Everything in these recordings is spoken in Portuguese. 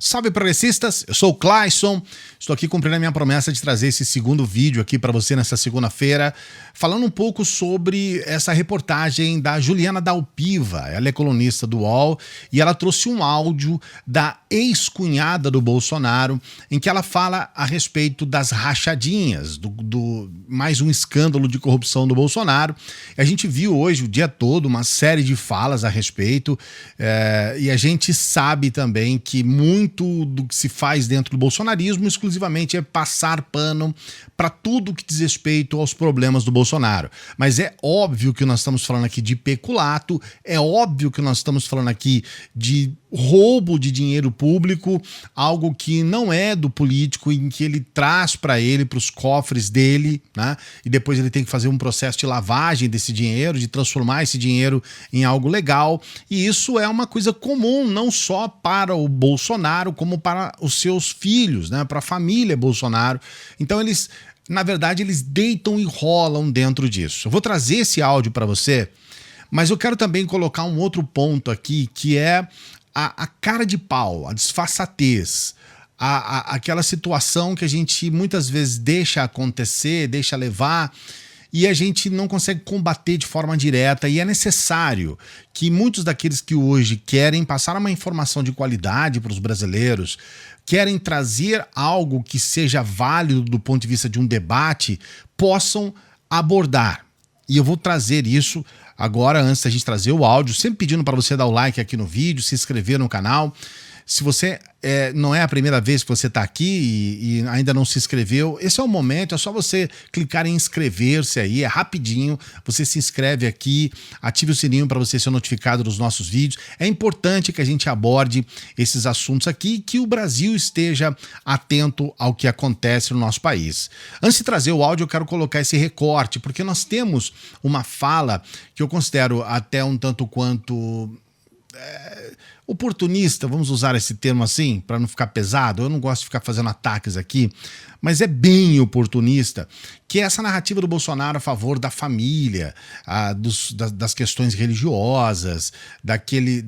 Salve progressistas, eu sou o Clayson, estou aqui cumprindo a minha promessa de trazer esse segundo vídeo aqui para você nessa segunda-feira, falando um pouco sobre essa reportagem da Juliana Dalpiva. Ela é colunista do UOL e ela trouxe um áudio da ex-cunhada do Bolsonaro em que ela fala a respeito das rachadinhas, do mais um escândalo de corrupção do Bolsonaro. A gente viu hoje o dia todo uma série de falas a respeito e a gente sabe também que muito do que se faz dentro do bolsonarismo exclusivamente é passar pano para tudo que diz respeito aos problemas do Bolsonaro. Mas é óbvio que nós estamos falando aqui de peculato, é óbvio que nós estamos falando aqui de roubo de dinheiro público, algo que não é do político, em que ele traz para ele, para os cofres dele, né? E depois ele tem que fazer um processo de lavagem desse dinheiro, de transformar esse dinheiro em algo legal. E isso é uma coisa comum, não só para o Bolsonaro, como para os seus filhos, né? Para a família Bolsonaro. Então eles, na verdade, eles deitam e rolam dentro disso. Eu vou trazer esse áudio para você, mas eu quero também colocar um outro ponto aqui, que é a cara de pau, a disfarçatez, aquela situação que a gente muitas vezes deixa acontecer, deixa levar, e a gente não consegue combater de forma direta, e é necessário que muitos daqueles que hoje querem passar uma informação de qualidade para os brasileiros, querem trazer algo que seja válido do ponto de vista de um debate, possam abordar. E eu vou trazer isso agora, antes da gente trazer o áudio, sempre pedindo para você dar o like aqui no vídeo, se inscrever no canal. Se você não é a primeira vez que você está aqui e ainda não se inscreveu, esse é o momento, é só você clicar em inscrever-se aí, é rapidinho, você se inscreve aqui, ative o sininho para você ser notificado dos nossos vídeos. É importante que a gente aborde esses assuntos aqui, que o Brasil esteja atento ao que acontece no nosso país. Antes de trazer o áudio, eu quero colocar esse recorte, porque nós temos uma fala que eu considero até um tanto quanto oportunista, vamos usar esse termo assim, para não ficar pesado. Eu não gosto de ficar fazendo ataques aqui, mas é bem oportunista, que é essa narrativa do Bolsonaro a favor da família, das questões religiosas, daquele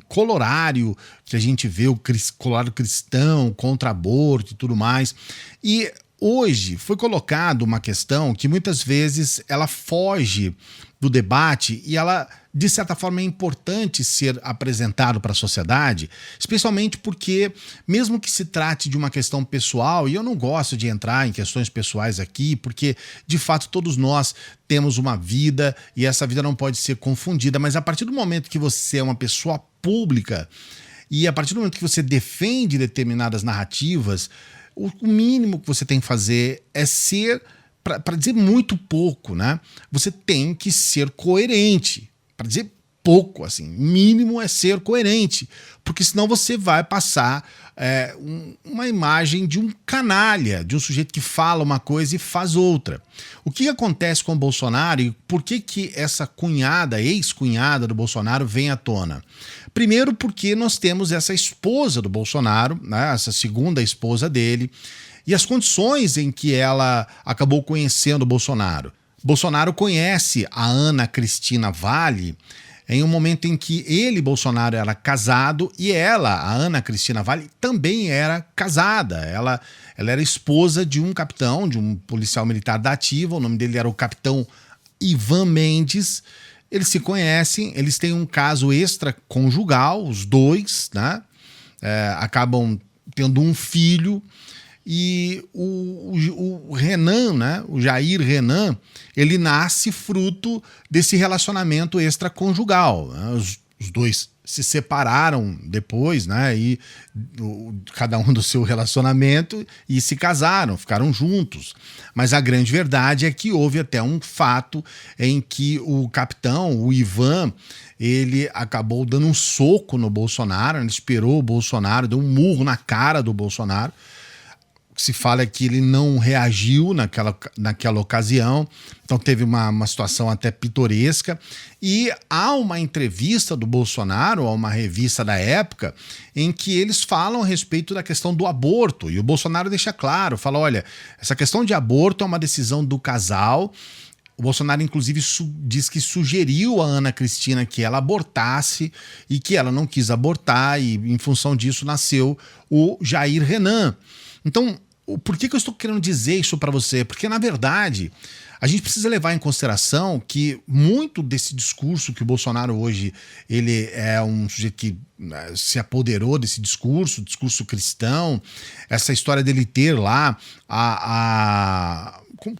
colorário que a gente vê, o colorário cristão contra aborto e tudo mais. E hoje foi colocado uma questão que muitas vezes ela foge do debate e ela, de certa forma, é importante ser apresentado para a sociedade, especialmente porque, mesmo que se trate de uma questão pessoal, e eu não gosto de entrar em questões pessoais aqui, porque, de fato, todos nós temos uma vida e essa vida não pode ser confundida, mas a partir do momento que você é uma pessoa pública e a partir do momento que você defende determinadas narrativas, o mínimo que você tem que fazer é ser, para dizer muito pouco, né? Você tem que ser coerente. Para dizer pouco, assim, mínimo é ser coerente, porque senão você vai passar uma imagem de um canalha, de um sujeito que fala uma coisa e faz outra. O que acontece com o Bolsonaro e por que essa cunhada, ex-cunhada do Bolsonaro vem à tona? Primeiro porque nós temos essa esposa do Bolsonaro, né, essa segunda esposa dele, e as condições em que ela acabou conhecendo o Bolsonaro. Bolsonaro conhece a Ana Cristina Valle em um momento em que ele, Bolsonaro, era casado e ela, a Ana Cristina Valle, também era casada. Ela era esposa de um capitão, de um policial militar da ativa, o nome dele era o capitão Ivan Mendes. Eles se conhecem, eles têm um caso extraconjugal, os dois, né? Acabam tendo um filho. E o Renan, né, o Jair Renan, ele nasce fruto desse relacionamento extraconjugal, né? Os dois se separaram depois, né, e cada um do seu relacionamento, e se casaram, ficaram juntos. Mas a grande verdade é que houve até um fato em que o capitão, o Ivan, ele acabou dando um soco no Bolsonaro, ele esperou o Bolsonaro, deu um murro na cara do Bolsonaro. O que se fala é que ele não reagiu naquela ocasião, então teve uma situação até pitoresca. E há uma entrevista do Bolsonaro a uma revista da época em que eles falam a respeito da questão do aborto, e o Bolsonaro deixa claro, fala, olha, essa questão de aborto é uma decisão do casal, O Bolsonaro, inclusive, diz que sugeriu a Ana Cristina que ela abortasse e que ela não quis abortar, e em função disso nasceu o Jair Renan. Então, por que eu estou querendo dizer isso para você? Porque, na verdade, a gente precisa levar em consideração que muito desse discurso que o Bolsonaro hoje, ele é um sujeito que se apoderou desse discurso cristão, essa história dele ter lá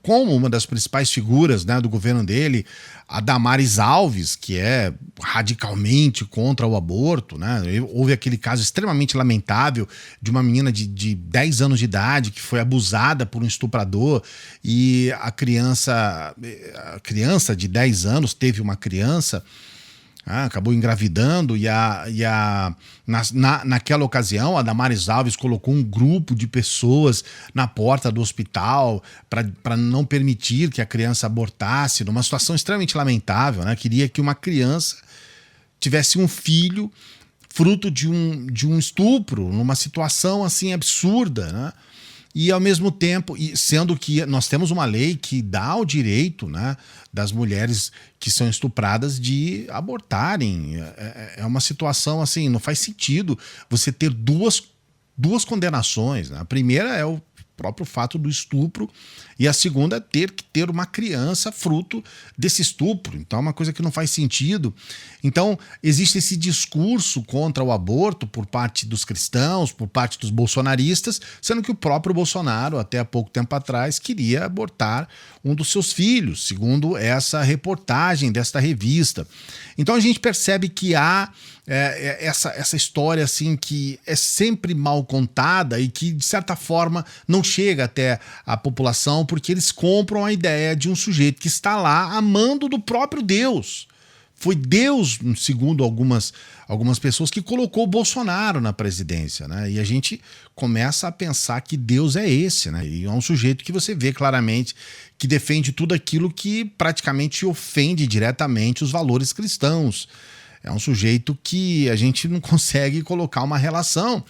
como uma das principais figuras, né, do governo dele, a Damares Alves, que é radicalmente contra o aborto, né? Houve aquele caso extremamente lamentável de uma menina de 10 anos de idade que foi abusada por um estuprador, e a criança de 10 anos teve uma criança, acabou engravidando, naquela ocasião a Damares Alves colocou um grupo de pessoas na porta do hospital para não permitir que a criança abortasse, numa situação extremamente lamentável, né? Queria que uma criança tivesse um filho fruto de um estupro, numa situação assim absurda, né? E ao mesmo tempo, sendo que nós temos uma lei que dá o direito, né, das mulheres que são estupradas de abortarem. É uma situação assim, não faz sentido você ter duas condenações, né? A primeira é o próprio fato do estupro, e a segunda é ter que ter uma criança fruto desse estupro. Então é uma coisa que não faz sentido. Então existe esse discurso contra o aborto por parte dos cristãos, por parte dos bolsonaristas, sendo que o próprio Bolsonaro, até há pouco tempo atrás, queria abortar um dos seus filhos, segundo essa reportagem desta revista. Então a gente percebe que há essa história assim que é sempre mal contada e que, de certa forma, não chega até a população, porque eles compram a ideia de um sujeito que está lá amando do próprio Deus. Foi Deus, segundo algumas pessoas, que colocou o Bolsonaro na presidência, né? E a gente começa a pensar que Deus é esse, né? E é um sujeito que você vê claramente que defende tudo aquilo que praticamente ofende diretamente os valores cristãos. É um sujeito que a gente não consegue colocar uma relação.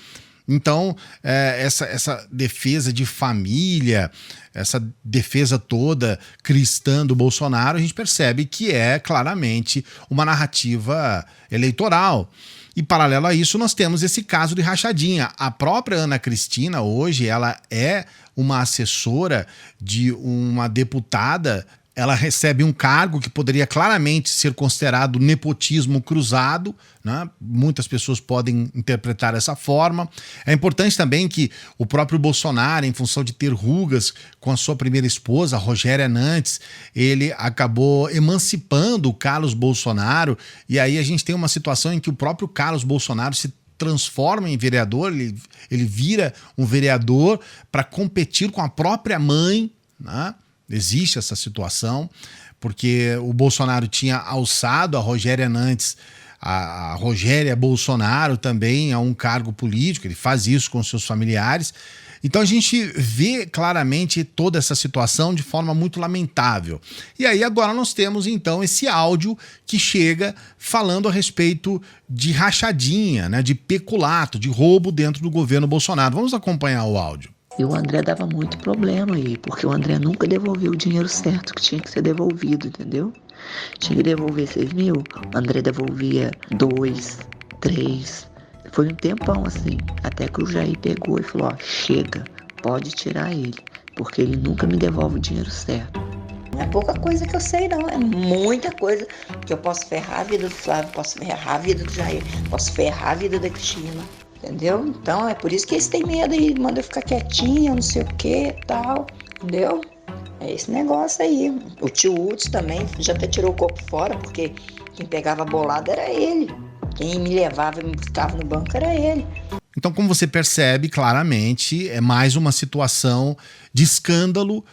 Então, essa defesa de família, essa defesa toda cristã do Bolsonaro, a gente percebe que é claramente uma narrativa eleitoral. E, paralelo a isso, nós temos esse caso de rachadinha. A própria Ana Cristina, hoje, ela é uma assessora de uma deputada. Ela recebe um cargo que poderia claramente ser considerado nepotismo cruzado, né? Muitas pessoas podem interpretar dessa forma. É importante também que o próprio Bolsonaro, em função de ter rugas com a sua primeira esposa, Rogéria Nantes, ele acabou emancipando o Carlos Bolsonaro, e aí a gente tem uma situação em que o próprio Carlos Bolsonaro se transforma em vereador, ele vira um vereador para competir com a própria mãe, né? Existe essa situação, porque o Bolsonaro tinha alçado a Rogéria Nantes, a Rogéria Bolsonaro também, a um cargo político. Ele faz isso com seus familiares. Então a gente vê claramente toda essa situação de forma muito lamentável. E aí agora nós temos então esse áudio que chega falando a respeito de rachadinha, né, de peculato, de roubo dentro do governo Bolsonaro. Vamos acompanhar o áudio. E o André dava muito problema aí, porque o André nunca devolveu o dinheiro certo que tinha que ser devolvido, entendeu? Tinha que devolver 6 mil, o André devolvia 2, 3. Foi um tempão assim, até que o Jair pegou e falou, ó, chega, pode tirar ele, porque ele nunca me devolve o dinheiro certo. Não é pouca coisa que eu sei não, é muita coisa que eu posso ferrar a vida do Flávio, posso ferrar a vida do Jair, posso ferrar a vida da Cristina. Entendeu? Então é por isso que eles têm medo aí, manda eu ficar quietinha, não sei o que tal, entendeu? É esse negócio aí. O tio Hudson também já até tirou o corpo fora, porque quem pegava bolada era ele. Quem me levava e me buscava no banco era ele. Então, como você percebe, claramente é mais uma situação de escândalo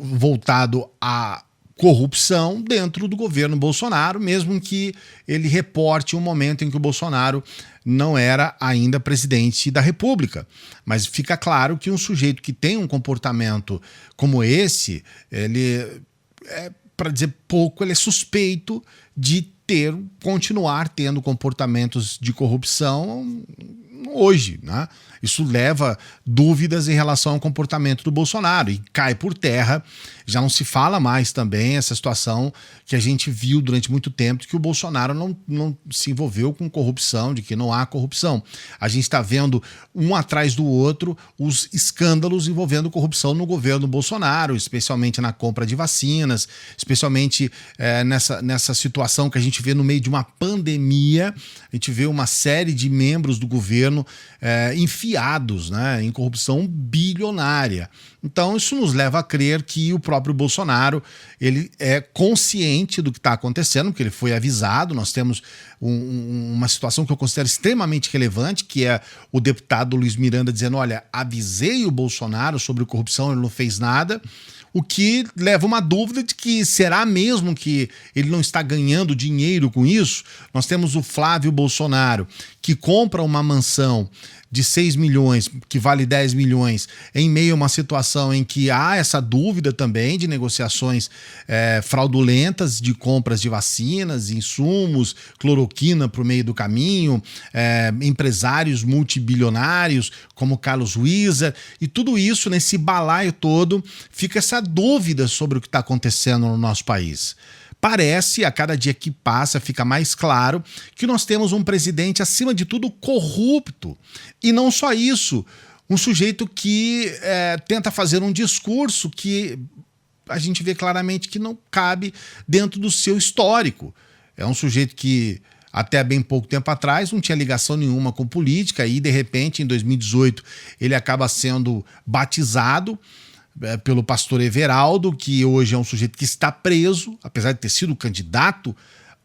voltado a corrupção dentro do governo Bolsonaro, mesmo que ele reporte um momento em que o Bolsonaro não era ainda presidente da República. Mas fica claro que um sujeito que tem um comportamento como esse, ele para dizer pouco, ele é suspeito de continuar tendo comportamentos de corrupção hoje, né? Isso leva dúvidas em relação ao comportamento do Bolsonaro e cai por terra. Já não se fala mais também essa situação que a gente viu durante muito tempo, de que o Bolsonaro não se envolveu com corrupção, de que não há corrupção. A gente está vendo um atrás do outro os escândalos envolvendo corrupção no governo Bolsonaro, especialmente na compra de vacinas, especialmente nessa situação que a gente vê no meio de uma pandemia. A gente vê uma série de membros do governo enfiados, né, em corrupção bilionária. Então isso nos leva a crer que o próprio Bolsonaro ele é consciente do que está acontecendo, porque ele foi avisado. Nós temos uma situação que eu considero extremamente relevante, que é o deputado Luiz Miranda dizendo: olha, avisei o Bolsonaro sobre corrupção, ele não fez nada. O que leva uma dúvida de que será mesmo que ele não está ganhando dinheiro com isso? Nós temos o Flávio Bolsonaro, que compra uma mansão de 6 milhões, que vale 10 milhões, em meio a uma situação em que há essa dúvida também de negociações fraudulentas de compras de vacinas, insumos, cloroquina para o meio do caminho, empresários multibilionários como Carlos Wieser, e tudo isso, nesse balaio todo, fica essa dúvida sobre o que está acontecendo no nosso país. Parece, a cada dia que passa, fica mais claro que nós temos um presidente, acima de tudo, corrupto. E não só isso, um sujeito que tenta fazer um discurso que a gente vê claramente que não cabe dentro do seu histórico. É um sujeito que, até bem pouco tempo atrás, não tinha ligação nenhuma com política, e, de repente, em 2018, ele acaba sendo batizado pelo pastor Everaldo, que hoje é um sujeito que está preso, apesar de ter sido candidato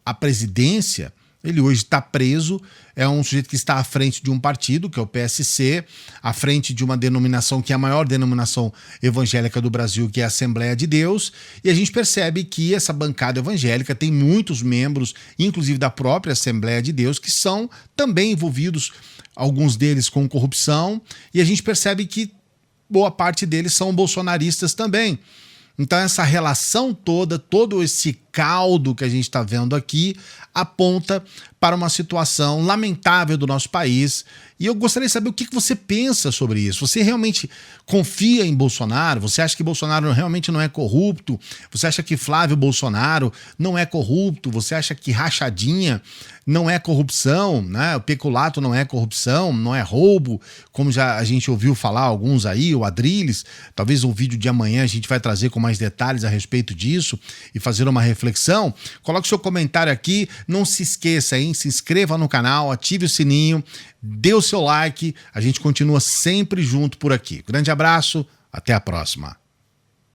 à presidência. Ele hoje está preso, é um sujeito que está à frente de um partido, que é o PSC, à frente de uma denominação que é a maior denominação evangélica do Brasil, que é a Assembleia de Deus, e a gente percebe que essa bancada evangélica tem muitos membros, inclusive da própria Assembleia de Deus, que são também envolvidos, alguns deles com corrupção, e a gente percebe que boa parte deles são bolsonaristas também. Então essa relação toda, todo esse caldo que a gente está vendo aqui, aponta para uma situação lamentável do nosso país. E eu gostaria de saber o que você pensa sobre isso. Você realmente confia em Bolsonaro? Você acha que Bolsonaro realmente não é corrupto? Você acha que Flávio Bolsonaro não é corrupto? Você acha que rachadinha não é corrupção, né? O peculato não é corrupção, não é roubo, como já a gente ouviu falar alguns aí, o Adrilles. Talvez um vídeo de amanhã a gente vai trazer com mais detalhes a respeito disso e fazer uma reflexão. Coloque seu comentário aqui, não se esqueça, hein? Se inscreva no canal, ative o sininho, dê o seu like, a gente continua sempre junto por aqui. Grande abraço, até a próxima.